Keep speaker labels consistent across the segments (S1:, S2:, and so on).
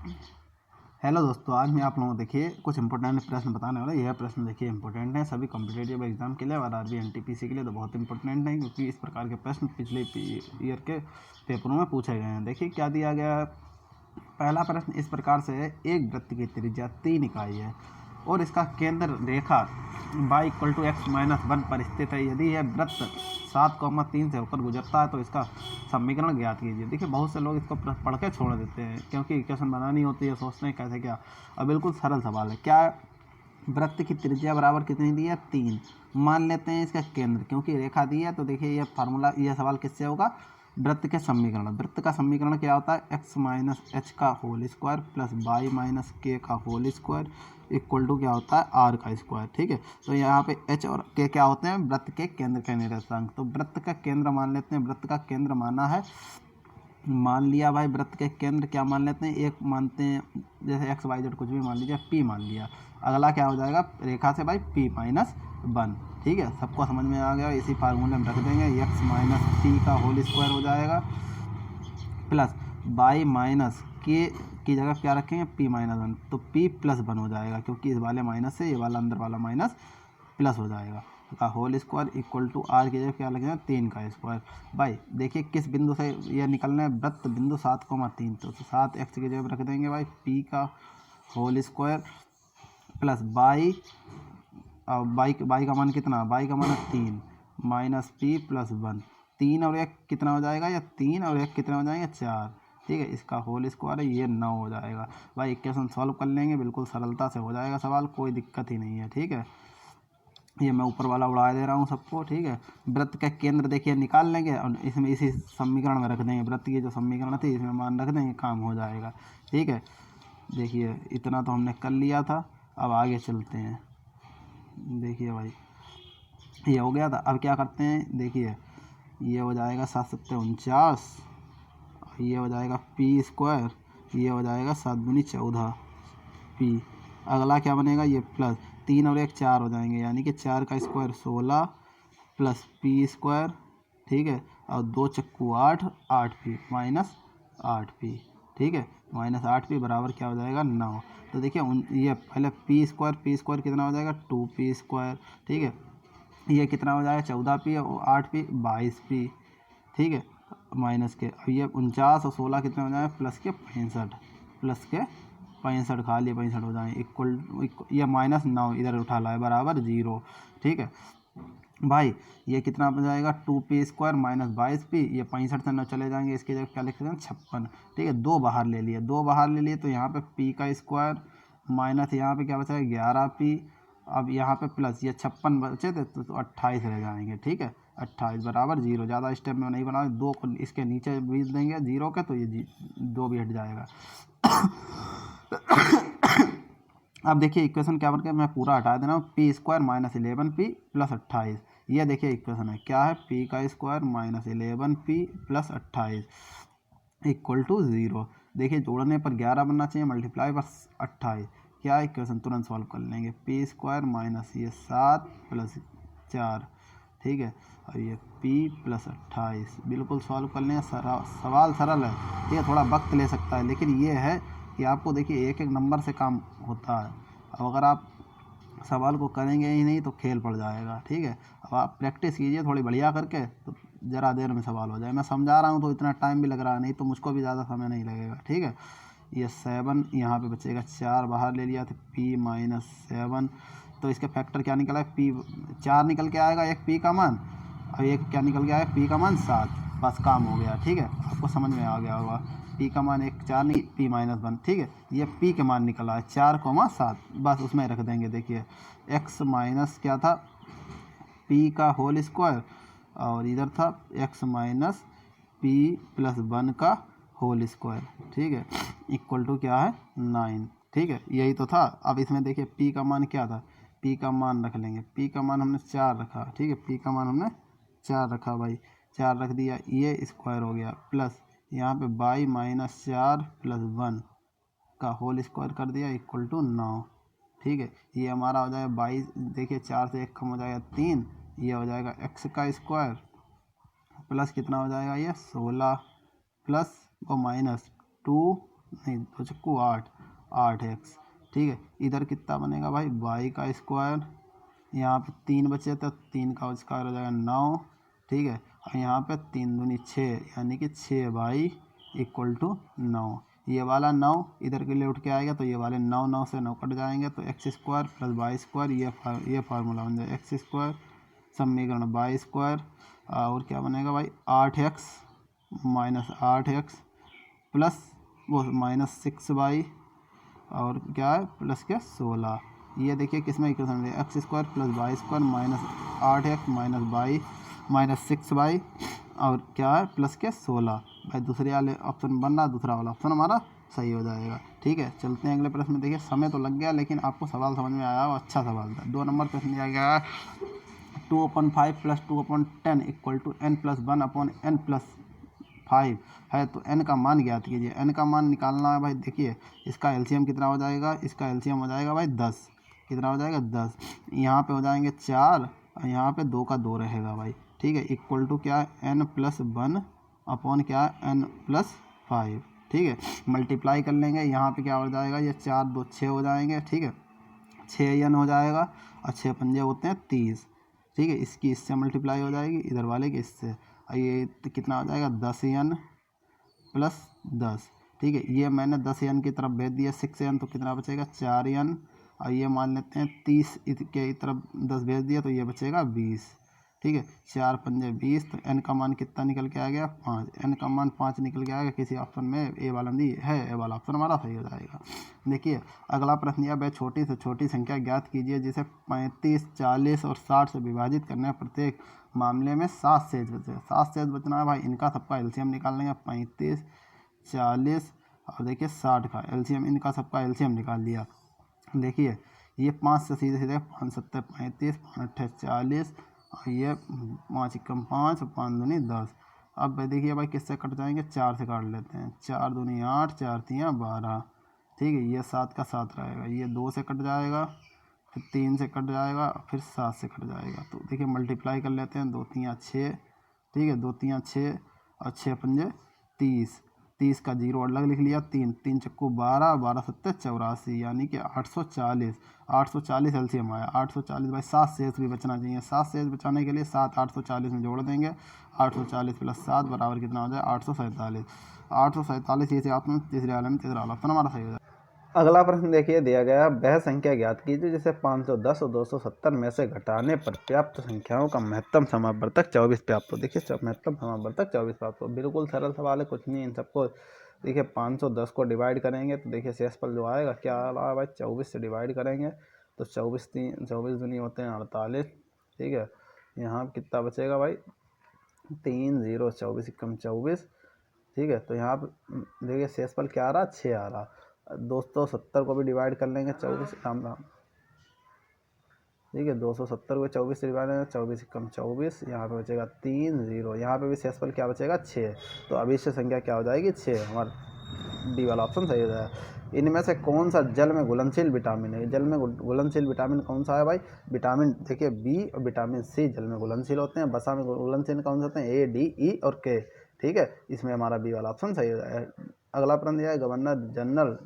S1: Hello दोस्तों, आज मैं आप लोगों को देखिए कुछ इंपॉर्टेंट प्रश्न बताने वाला। यह प्रश्न देखिए इंपॉर्टेंट है सभी कॉम्पिटेटिव एग्जाम के लिए और आरबी एनटीपीसी के लिए तो बहुत इंपॉर्टेंट है, क्योंकि इस प्रकार के प्रश्न पिछले ईयर के पेपरों में पूछे गए हैं। देखिए क्या दिया गया है। पहला प्रश्न इस प्रकार से है, एक वृत्त की त्रिज्या 3 इकाई है और इसका केंद्र रेखा y = x-1 पर स्थित है। यदि यह वृत्त 7,3 से होकर गुजरता है तो इसका समीकरण ज्ञात कीजिए। देखिए बहुत से लोग इसको पढ़ के छोड़ देते हैं, क्योंकि इक्वेशन बनानी होती है, सोचते हैं कैसे क्या। अब बिल्कुल सरल सवाल है। क्या वृत्त की त्रिज्या बराबर कितनी दी है? 3। मान लेते हैं इसका केंद्र, क्योंकि रेखा दी है तो देखिए यह फार्मूला, यह सवाल किससे होगा? वृत्त के समीकरण। वृत्त का समीकरण क्या होता है? x - h का whole square plus y - k का होल स्क्वायर इक्वल टू क्या होता है? r का स्क्वायर। ठीक है, तो यहाँ पे h और k क्या होते हैं? वृत्त के केंद्र के निर्देशांक। तो वृत्त का केंद्र मान लेते हैं। वृत्त का केंद्र माना है, मान लिया भाई। वृत्त के केंद्र क्या मान लेते हैं? एक मानते हैं, जैसे एक्स वाई जेड कुछ भी मान लीजिए, पी मान लिया। अगला क्या हो जाएगा? रेखा से भाई p - 1। ठीक है, सबको समझ में आ गया। इसी फार्मूले में रख देंगे, x - p का होल स्क्वायर हो जाएगा प्लस y - k की जगह क्या रखेंगे? p - 1, तो p + 1 हो जाएगा, क्योंकि इस वाले माइनस से ये वाला अंदर वाला माइनस प्लस हो जाएगा का whole square equal to r की जगह क्या लगेगा? 3 का स्क्वायर। भाई देखिए किस बिंदु से यह निकलना है? वृत्त बिंदु 7,3, तो 7x की जगह रख देंगे भाई p का होल स्क्वायर प्लस y, और y का मान कितना? y का मान है 3 माइनस p + 1। 3 और 1 कितना हो जाएगा? या 3 और 1 कितना हो जाएंगे? 4। ठीक है, इसका होल स्क्वायर है, ये 9 हो जाएगा। भाई इक्वेशन सॉल्व कर लेंगे, बिल्कुल सरलता से हो जाएगा सवाल, कोई दिक्कत ही नहीं है। ठीक है, ये मैं ऊपर वाला उड़ा दे रहा हूँ सबको। ठीक है, वृत्त का केंद्र देखिए निकाल लेंगे और इसमें इसी समीकरण में रख देंगे। वृत्त की जो समीकरण थी इसमें मान रख देंगे, काम हो जाएगा। ठीक है, देखिए इतना तो हमने कर लिया था, अब आगे चलते हैं। देखिए भाई ये हो गया था। अब क्या करते हैं? देखिए ये हो जाएगा 7×7 = 49, ये हो जाएगा p², ये हो जाएगा 7×14 p। अगला क्या बनेगा? ये प्लस 3 और 1 4 हो जाएंगे, यानी कि 4 का स्क्वायर 16 प्लस p²। ठीक है, और 2 चक्कू 8, 8p माइनस 8p। ठीक है, माइनस 8p बराबर क्या हो जाएगा? 9। तो देखिए ये पहले p² कितना हो जाएगा? 2p²। ठीक है, ये कितना हो जाएगा? 14p और 8p 22p। ठीक है, माइनस के, अब ये 49 और 16 कितने हो जाएंगे? प्लस के 65, प्लस के 65 खा लिए 65 हो जाएंगे इक्वल, ये -9 इधर उठा लाए बराबर 0। ठीक है भाई, ये कितना बन जाएगा? 2p² माइनस 22p, ये 65 से 9 चले जाएंगे, इसकी जगह क्या लिख सकते हैं? 56। ठीक है, 2 बाहर ले लिए, 2 बाहर ले लिए तो यहाँ पे p का स्क्वायर माइनस यहाँ पे क्या बचा है? 11p। अब यहाँ पे प्लस, ये 56 बचे थे तो 28 रह जाएंगे। ठीक है, 28 बराबर 0। ज़्यादा स्टेप में नहीं बनाओ, 2 को इसके नीचे बीत देंगे 0 के, तो ये 2 भी हट जाएगा। अब देखिए इक्वेशन क्या बन गया, मैं पूरा हटा दे रहा हूँ। p² minus 11p plus 28। ये देखिए इक्वेशन है, क्या है? p का square minus 11p plus 28 equal to 0। देखिए जोड़ने पर 11 बनना चाहिए, मल्टीप्लाई पर 28। क्या इक्वेशन? तुरंत सॉल्व कर लेंगे। p² माइनस ये 7 प्लस 4। ठीक है, और ये p प्लस 28 बिल्कुल सॉल्व कर लें। सवाल सरल है। ठीक है, थोड़ा वक्त ले सकता है, लेकिन ये है कि आपको देखिए एक एक नंबर से काम होता है। अब अगर आप सवाल को करेंगे ही नहीं तो खेल पड़ जाएगा। ठीक है, अब आप प्रैक्टिस कीजिए थोड़ी बढ़िया करके, तो ज़रा देर में सवाल हो जाए। मैं समझा रहा हूँ तो इतना टाइम भी लग रहा है, नहीं तो मुझको भी ज़्यादा समय नहीं लगेगा। ठीक है, ये 7 यहाँ पे बचेगा, 4 बाहर ले लिया तो p - 7, तो इसके फैक्टर क्या निकला है? p 4 निकल के आएगा, एक p का मान, और एक क्या निकल के आएगा? p का मान 7। बस काम हो गया। ठीक है, आपको समझ में आ गया होगा। p का मान एक 4 नहीं, p - 1। ठीक है, ये p के मान निकला है 4,7, बस उसमें रख देंगे। देखिए x माइनस क्या था? p का होल स्क्वायर, और इधर था x माइनस p प्लस 1 का होल स्क्वायर। ठीक है, इक्वल टू क्या है? 9। ठीक है, यही तो था। अब इसमें देखिए p का मान क्या था? p का मान रख लेंगे, p का मान हमने 4 रखा। ठीक है, p का मान हमने 4 रखा भाई, 4 रख दिया, ये स्क्वायर हो गया प्लस यहाँ पे y - 4 प्लस 1 का होल स्क्वायर कर दिया इक्वल टू 9। ठीक है, ये हमारा हो जाएगा 22। देखिए 4 से 1 कम हो जाएगा 3, ये हो जाएगा x का स्क्वायर प्लस कितना हो जाएगा? ये 16 प्लस वो -2 नहीं, 2 × 8, 8x। ठीक है, इधर कितना बनेगा भाई, y का स्क्वायर, यहाँ पे 3 बचे तो 3 का स्क्वायर हो जाएगा 9। ठीक है, और यहाँ पे 3 दूनी 6, यानी कि 6y = 9। ये वाला 9 इधर के लिए उठ के आएगा तो ये वाले 9, 9 से 9 कट जाएंगे तो x² + y², ये फार्मूला बन जाएगा x², समीकरण y² और क्या बनेगा भाई, 8x - 8x प्लस वो -6y और क्या है प्लस के 16। ये देखिए किसमें इक्वेशन है, x² + y² -8x - y -6y और क्या है प्लस के 16। भाई दूसरे वाले ऑप्शन बन रहा, दूसरा वाला ऑप्शन हमारा सही हो जाएगा। ठीक है, चलते हैं अगले प्रश्न में। देखिए समय तो लग गया लेकिन आपको सवाल समझ में आया, अच्छा सवाल था। 2 नंबर प्रश्न दिया गया है, 2/5 + 2/10 = n+1/n+5 है तो n का मान ज्ञात कीजिए। n का मान निकालना है भाई। देखिए इसका एलसीएम कितना हो जाएगा, इसका एलसीएम हो जाएगा भाई 10। कितना हो जाएगा 10। यहाँ पे हो जाएंगे 4 और यहाँ पे 2 का 2 रहेगा भाई। ठीक है, इक्वल टू क्या है n+1 अपॉन क्या है n+5। ठीक है, मल्टीप्लाई कर लेंगे, यहाँ पे क्या हो जाएगा, ये 4 2 6 हो जाएंगे। ठीक है, 6n हो जाएगा और 6 पंजे होते हैं 30। ठीक है, इसकी इससे मल्टीप्लाई हो जाएगी, इधर वाले के इससे, और ये तो कितना हो जाएगा 10n + 10। ठीक है, ये मैंने 10n की तरफ भेज दिया 6n तो कितना बचेगा 4n, और ये मान लेते हैं 30 के तरफ 10 भेज दिया तो ये बचेगा 20। ठीक है, 4 पंजे 20 तो n का मान कितना निकल के आ गया 5। n का मान 5 निकल के आएगा, किसी ऑप्शन में ए वाला नहीं है, ए वाला ऑप्शन हमारा सही हो जाएगा। देखिए अगला प्रश्न यह, वह छोटी से छोटी संख्या ज्ञात कीजिए जिसे 35, 40 और 60 से विभाजित करने पर प्रत्येक मामले में 7 शेष बचे। 7 शेष बचना है भाई, इनका सबका एलसीएम निकाल लेंगे। 35, 40 और देखिए 60 का एलसीएम, इनका सबका एलसीएम निकाल लिया। देखिए ये 5 से सीधे सीधे 5 7 35, 5 8 40 और ये 5 × 5 और 5 दूनी 10। अब देखिए भाई किससे कट जाएंगे, 4 से काट लेते हैं। 4 दूनी 8, 4 3 12। ठीक है, ये 7 का 7 रहेगा, ये 2 से कट जाएगा, फिर 3 से कट जाएगा, फिर 7 से कट जाएगा। तो देखिए मल्टीप्लाई कर लेते हैं, 2 3 6। ठीक है, 2 3 6 और 6 पंजे 30। 30 का 0 अलग लिख लिया, 3 3 चक्कू 12, 12 7 84, यानी कि 840। 840 एलसीएम आया 840 भाई। 7 शेष भी बचना चाहिए, 7 शेष बचाने के लिए 7 840 में जोड़ देंगे। 840 + 7 बराबर कितना हो जाए 847। 847 इसे आपने तीसरे वाले में तीसरा वाला ऑप्शन हमारा सही हो जाए। अगला प्रश्न देखिए दिया गया, वह संख्या ज्ञात कीजिए जिसे 510 और 270 में से घटाने पर प्राप्त संख्याओं का महत्तम समावर्तक 24 प्राप्त हो। देखिए महत्तम समावर्तक 24 प्राप्त हो, बिल्कुल सरल सवाल है, कुछ नहीं इन सबको। देखिए 510 को डिवाइड करेंगे तो देखिए शेषफल जो आएगा क्या आ रहा है भाई, 24 से डिवाइड करेंगे तो 24 दूनी होते हैं 48। ठीक है, यहाँ कितना बचेगा भाई 3 0 24 × 24। ठीक है, तो यहाँ पर देखिए शेषफल क्या आ रहा, 6 आ रहा। 270 को भी डिवाइड कर लेंगे 24, राम राम। ठीक है, 270 को 24 से डिवाइड करेंगे, 24 × 24, यहाँ पे बचेगा 3 0। यहाँ पे भी शेषफल क्या बचेगा 6। तो अभिष्ट संख्या क्या हो जाएगी 6, हमारा डी वाला ऑप्शन सही हो जाएगा। इनमें से कौन सा जल में घुलनशील विटामिन है, जल में घुलनशील विटामिन कौन सा है भाई, विटामिन देखिए बी और विटामिन सी जल में घुलनशील होते हैं। वसा में घुलनशील कौन से होते हैं, ए डी ई और के। ठीक है, इसमें हमारा बी वाला ऑप्शन सही हो जाएगा। अगला प्रश्न दिया है, गवर्नर जनरल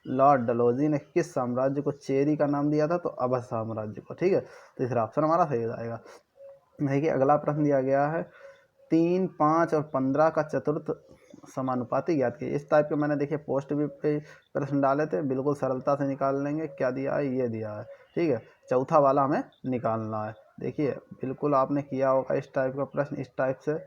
S1: लॉर्ड डलहौजी ने किस साम्राज्य को चेरी का नाम दिया था, तो अवध साम्राज्य को। ठीक है, तीसरा ऑप्शन हमारा सही हो जाएगा। देखिए अगला प्रश्न दिया गया है, 3, 5 और 15 का चतुर्थ समानुपाती ज्ञात कीजिए। इस टाइप के मैंने देखिए पोस्ट भी पे प्रश्न डाले थे, बिल्कुल सरलता से निकाल लेंगे। क्या दिया है, ये दिया है। ठीक है, चौथा वाला हमें निकालना है। देखिए बिल्कुल आपने किया होगा इस टाइप का प्रश्न, इस टाइप से।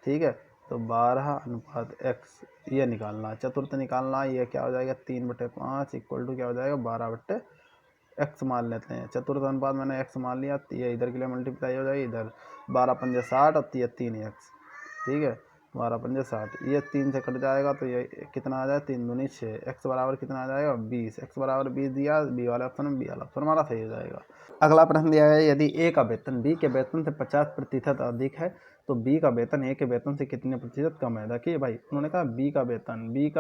S1: ठीक है, तो 12:x ये निकालना है, चतुर्थ निकालना है। ये क्या हो जाएगा 3/5 इक्वल टू क्या हो जाएगा 12/x मान लेते हैं। चतुर्थ अनुपात मैंने x मान लिया, ये इधर के लिए मल्टीप्लाई हो जाएगी, इधर 12 पंजे 60 और 3x। ठीक है, 12 पंजे 60, ये 3 से कट जाएगा तो ये कितना आ जाए 3 दूनी 6। x बराबर कितना आ जाएगा 20। x बराबर 20 दिया, बी वाला ऑप्शन में, बी वाला ऑप्शन हमारा सही हो जाएगा। अगला प्रश्न दिया है, यदि ए का वेतन बी के वेतन से 50% अधिक है तो बी का वेतन ए के वेतन से कितने प्रतिशत कम है। देखिए भाई उन्होंने कहा बी का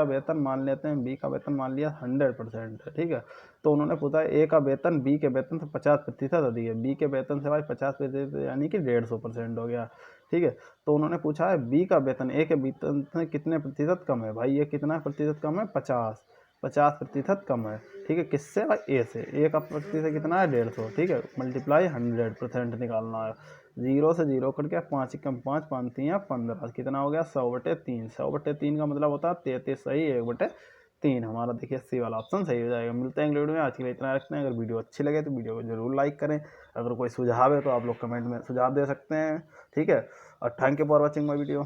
S1: वेतन मान लेते हैं, बी का वेतन मान लिया 100% है। ठीक है, तो उन्होंने पूछा ए का वेतन बी के वेतन से 50% अधिक है। बी के वेतन से भाई 50% यानी कि 150% हो गया। ठीक है, तो उन्होंने पूछा है बी का वेतन ए के वेतन से कितने प्रतिशत कम है। भाई ये कितना प्रतिशत कम है 50। 50% कम है, ठीक है। किससे भाई? ए से। ए का प्रतिशत कितना है? 150, ठीक है। मल्टीप्लाई 100% निकालना है। 0 से 0 कट गया, 5 कम 5, 5 3 15, कितना हो गया? 100/3। 100/3 का मतलब होता है 33 सही 1/3। हमारा देखिए सी वाला ऑप्शन सही हो जाएगा। मिलते हैं अगले वीडियो में, आज के लिए इतना रखते हैं। अगर वीडियो अच्छी लगे तो वीडियो को जरूर लाइक करें। अगर कोई सुझाव है तो आप लोग कमेंट में सुझाव दे सकते हैं, ठीक है। और thank you for watching my video.